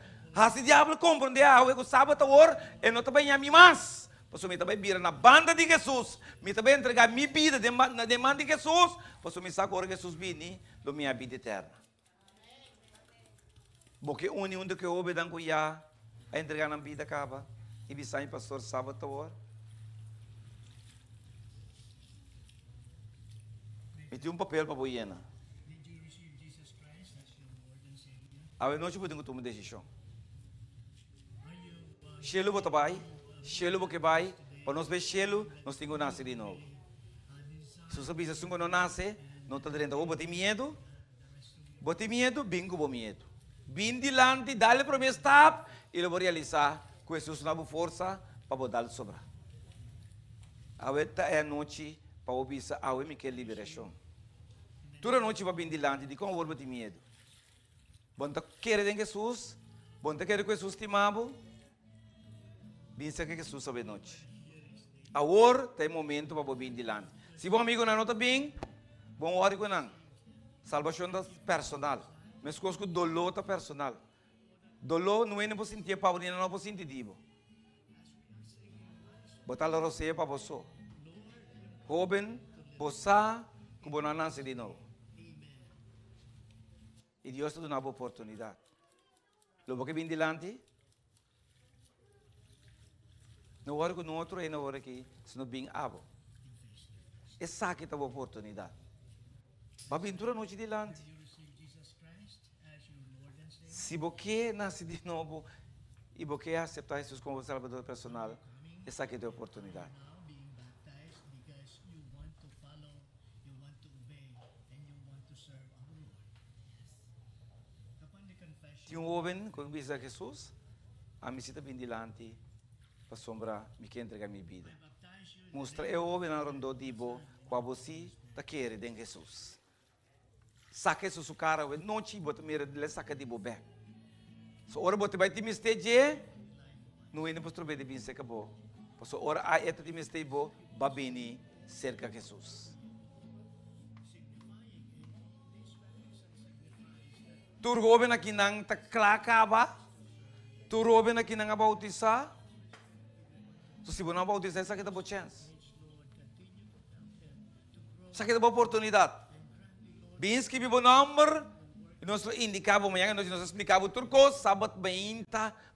Se o diabo compreende o sábado hora, ele não também a mim mais. Posso me também vir na banda de Jesus, me também entregar minha vida na demanda de Jesus, posso me sacar agora Jesus vini da minha vida eterna. Porque um do que ouve dan cuia a entregar na vida acaba. E bisai pastor sábado hora. E tem papel para boiena. A noite eu tenho que tomar decisão. Shelo bota vai, shelo boque vai, para nós ver shelo, nós temos que nascer de novo. Se você pensa que não nasce, não está dentro, bote medo, bingo bo medo. Bin dilante, dá-lhe promessa, tap, e ele vai realizar, com Jesus na força, para botar sobrar. A é a noite, para ouvir, a me quer liberação. Toda noite vai bin dilante, de como vou bote medo. Bom, tá querendo Jesus, bom, tá querendo que Jesus te amava, pensa que Jesus sabe noite. Agora tem momento para vir dilante. Se bom amigo não está bem, bom hora com não. Salvação personal. Mas coisas que dolor está personal. Dolor não é nem para sentir para não é para sentir divo. Botar a roceia para você. Jovem, você que você não nasce de novo. E Deus te dá uma oportunidade. Logo que vem dilante, na hora que no outro é na hora que se não vem abo. Essa aqui é a oportunidade. Mas pintura noite dilante. Se você nasce de novo e você aceitar Jesus como Salvador personal, essa aqui é a oportunidade. Tinha um jovem quando disse a Jesus, a mim está bem dilante para sombra me quer entregar minha vida. Mostra eu jovem na rondo dibo para você tá querer de Jesus. Saca Jesus o cara, não te bota mira de saca de bobé. So ora bote vai te misteje, não é nem para de bem se acabou. So ora a eta te mistei bo babini cerca Jesus. Tu jovem aqui não tá clacaba, tu jovem aqui não bautizar. So se você não bautizar, essa aqui tá boa chance. Essa aqui tá boa oportunidade. Bem que o número, nós indicava amanhã, nós explicava turco, sábado 20,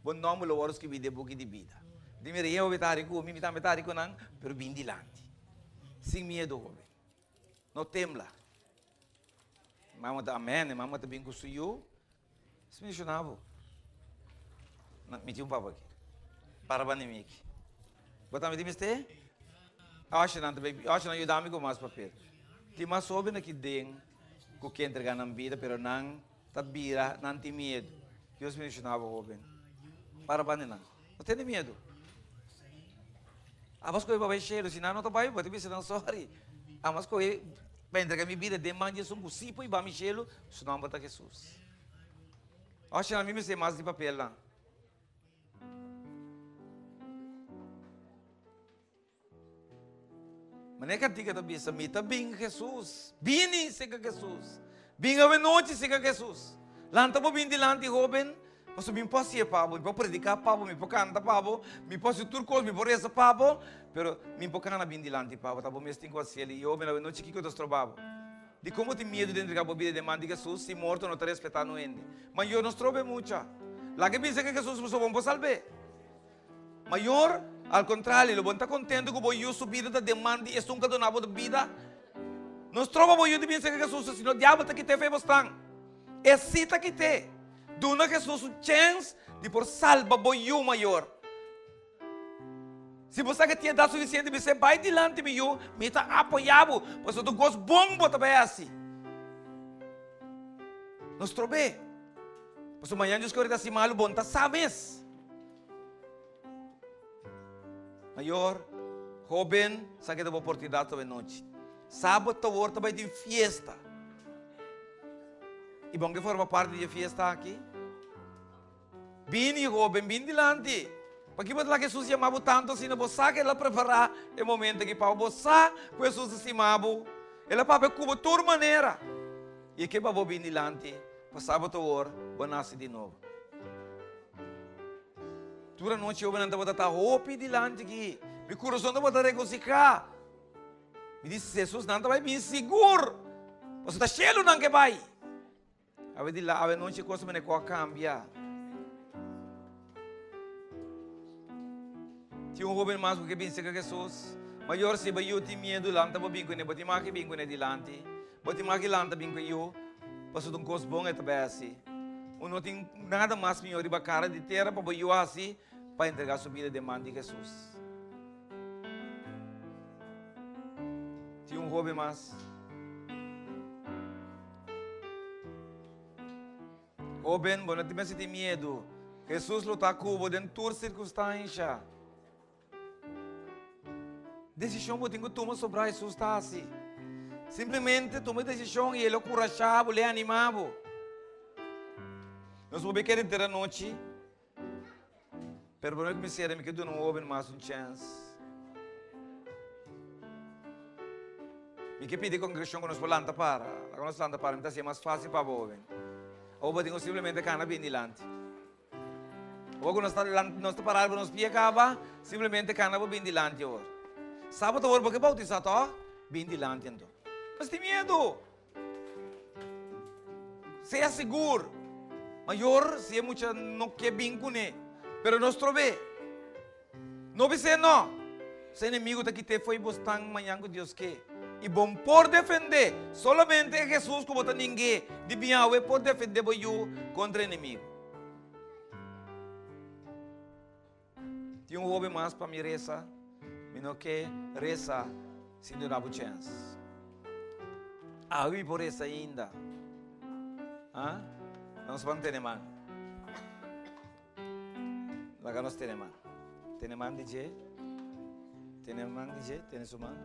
o número horas que vide book de vida. De me reio vetari com, me metari com não, pero bem dilante. Sem medo, jovem. Não tembla. Mama tá amém, mama tá bem com o senhor. Se mencionava. Me tinha papo aqui. Para banimik. Botar me dimiste? Acho que não ajuda com mais papel. Tem mais sobre aqui dentro que entregar na vida, pero não tá bira, não tem medo. Deus me mencionava, jovem. Para banina. Não tem medo. Mas coisa vai cheiro, se não tá vai, vou te dizer não sorry. Mas coisa para entregar minha vida, demande são possível e vai me cheiro, se não botar Jesus. Acho que a mim me sei mais de papel lá. Mas não é que a tica também se meta bem Jesus. Bem se que Jesus. Bem a noite se que Jesus. Lá não tá bem delante jovem. Mas eu me posso ir para me posso predicar para me posso cantar para me posso turcos me posso rezar para pero me posso cantar bem delante para tá bom me estou com ele e eu me não te que eu estou trabalhando. De como tem medo de entregar a vida de mãe de Jesus se morto não te respeitar no ende. Mas eu não trobe muito. Lá que pensa que Jesus nos vamos salvar. Maior, ao contrário, ele está contente com eu subir da demanda e nunca donava de vida. Nós trova eu de pensar que Jesus se não diabo tá que te fez bastante. É cita que te. Dona Jesus uma chance de por salva eu maior. Se você que tinha dado suficiente, você vai delante de eu, me está apoiado, pois eu gosto bom para também assim. Nós trobe. Pois amanhã Deus quer dar assim malo bom, tá sabes? Maior, jovem, sabe que dá oportunidade também noite. Sábado tá também de fiesta. E bom que forma parte da fiesta aqui. Bem, jovem, bem delante. Porque você Jesus chamava tanto assim, você que ela preparar o momento que para você que Jesus se chamava, ela para cuba de toda maneira. E que para bem delante, para sábado hora, vai nascer de novo. Toda noite eu vou andar botar roupa delante aqui. Meu coração não vai regocijar. Me disse Jesus não vai bem seguro. Você está cheio não que vai. A ver de lá, a ver noite coisa me necoa cambia. Tinha jovem mais que pensa que Jesus, maior se vai eu ter medo lá, não bem com ele, bati mais que bem com ele delante, bati mais que lá não bem com eu, passou um coisa bom é também assim. Não tem nada mais melhor de cara de terra para eu assim, para entregar sua vida de mão de Jesus. Tinha jovem mais. Jovem, não tem mais medo. Jesus luta com você em todas as circunstâncias. Decisão que tenho que tomar sobre Jesus está assim. Simplesmente tomei decisão e ele o corajava, ele animava. Nós vamos querer ter a noite. Pero me será que tu não ouve mais chance. E que pedir congregação que nós planta para. Quando nós planta para, então é mais fácil para o ou podemos simplesmente canar bem delante. Ou quando nós parar para nos piacaba, simplesmente canar bem delante agora. Sábado agora porque bautizar tá bem delante então. Mas tem medo. Seja seguro. Maior se é muito não quer bem com ele. Pero nós trobe. Não pense não. Se inimigo daqui te foi bastante manhã com Deus que e bom por defender. Solamente Jesus como tá ninguém de biawe por defender eu contra inimigo. Tinha jovem mais para me rezar. Não que reza se não dá chance. Eu por essa ainda. Nós vamos ter mano. Lá nós temos mano. Tem mano de je? Tem mano de je? Tem sua mano?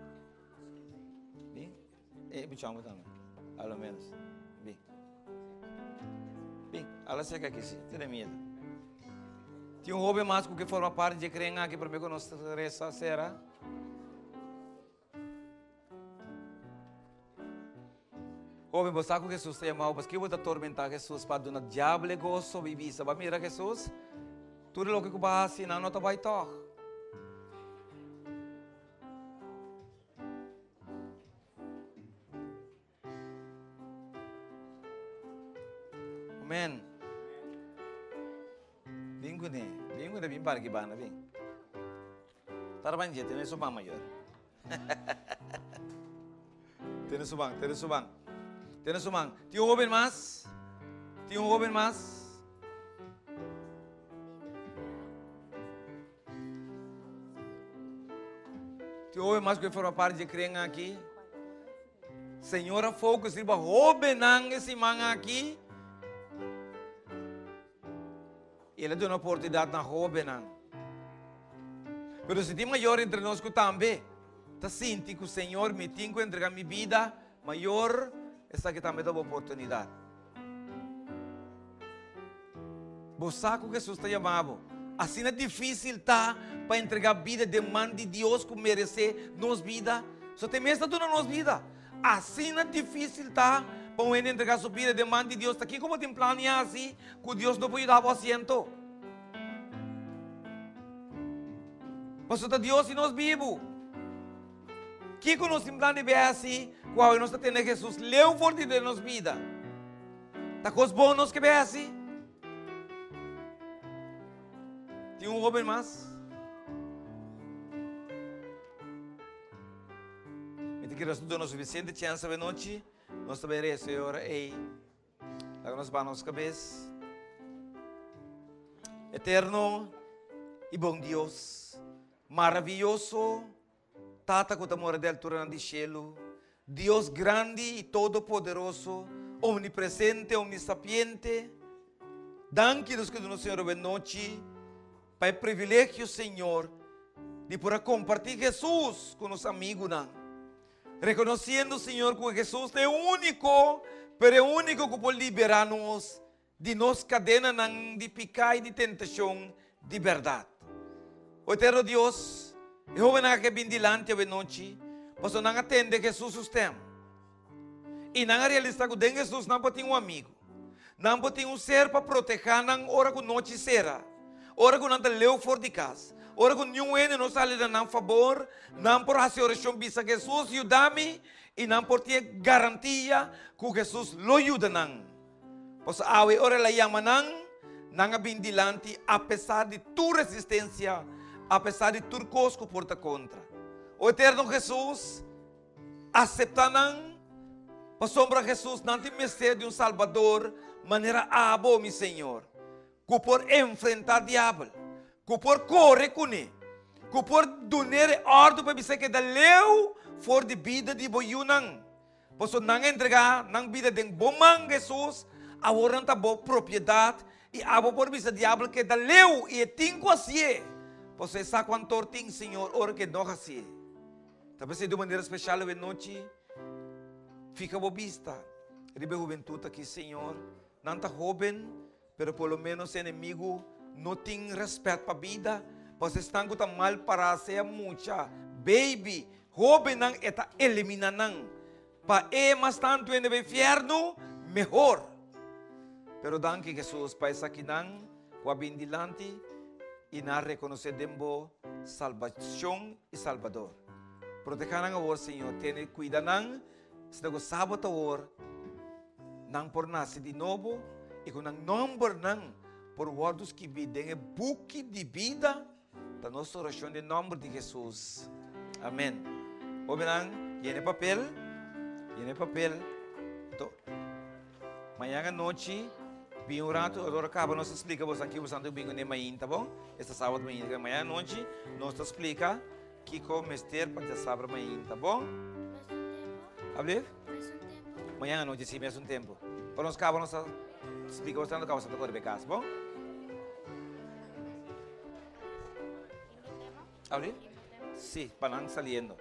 Bem? Bichão também. Ao menos. Bem. Bem, ela chega aqui sim. Tem medo. Tinha jovem mais que forma parte de crer aqui para mim que nós reza será. Jovem, você sabe que Jesus te amou, porque eu vou atormentar Jesus para dar o diabo gosto de viver. Sabe, mira Jesus, tudo o que eu faço assim, não te vai tocar. Amém. Bingo ne bin para que bana bin. Tarban jete ne so maior. Tiene su mano, tiene su mano. Tiene su mano. ¿Tiene un joven más? ¿Tiene un joven más? ¿Tiene un joven más que forma parte de creen aquí? Senhora, foco, se joven esse man aqui. Ele deu uma oportunidade na joven. Mas se tem maior entre nós que também, tá senti que o Senhor me tem que entregar minha vida maior, essa que também dá uma oportunidade. Você sabe que Jesus está chamando. Assim é difícil tá para entregar a vida demanda de Deus que merece nos vida. Só tem mesmo tudo na nossa vida. Assim é difícil tá para entregar sua vida demanda de Deus. Está aqui como tem planeado assim, que Deus não pode dar o assento. Mas está Deus e nós vivos. Que nós temos plano de ver assim, qual nós temos Jesus leu forte de nossa vida. Está com os bons que ver assim. Tem um jovem mais? Me tem que nós damos suficiente chance de noite. Nós também Senhor, ei, nós para nossa cabeça. Eterno e bom Deus, maravilhoso, Tata que está morando del turno do cielo, Deus grande e todo-poderoso, omnipresente, omnisapiente. Danke-nos que do Senhor de noite. Pai, privilégio, Senhor, de poder compartilhar Jesus com os amigos. Reconhecendo, Senhor, que Jesus é o único, pero é o único que pode liberar-nos de nossa cadena de pecado e de tentação de verdade. O eterno Deus, eu vou na que vem dilante a noite, mas não atende Jesus os tem. E não realiza que Jesus não pode ter um amigo, não pode ter um ser para proteger na hora que noite será. Ora que não te leu fora de casa. Ora que nenhum ene não sale de não favor. Não por a oração bisa Jesus ajuda-me. E não por ter garantia que Jesus lo ajuda não. Pois awe ora la yama não abindilante apesar de tua resistência. Apesar de tua coisa que porta contra. O eterno Jesus aceita não. Para sombra Jesus não tem mistério de Salvador. Maneira abo, meu Senhor. Que por enfrentar o diabo, que por correr com ele, que por donar ordem para você que leu for de vida de boiunang, pois não entregar não vida de bom man Jesus, agora não boa propriedade e abo por bisa diabo que leu e tinco assim, pois essa quanto tem Senhor ora que não assim, talvez de maneira especial hoje noite, fica boa vista, ribe juventude aqui Senhor, não está jovem pero por lo menos o inimigo não tem respeito para a vida, pois estão com mal para ser muita. Baby, jovem não está eliminando. Para mais tanto no inferno, melhor. Pero danke Jesus, para isso aqui não, com a bendilante, e não reconhecer dembo salvação e Salvador. Protejan agora, Senhor, tenha cuidado não, se não sábado agora, não por nascer de novo, e com o nome não, por wordos que videm buque de vida, da nossa oração em nome de Jesus. Amém. Obrigado. Llene papel. Amanhã à noite, bem um rato, agora acaba, nós explicamos aqui o Santo Domingo de manhã, tá bom? Esta sábado manhã, amanhã à noite, nós explica que como mestre para esta sábado manhã, tá bom? Abre? Amanhã à noite, sim, mais um tempo. Para nós acaba, nós explica bastante o que você está casa, bom? ¿Abrir? Sí, para saliendo.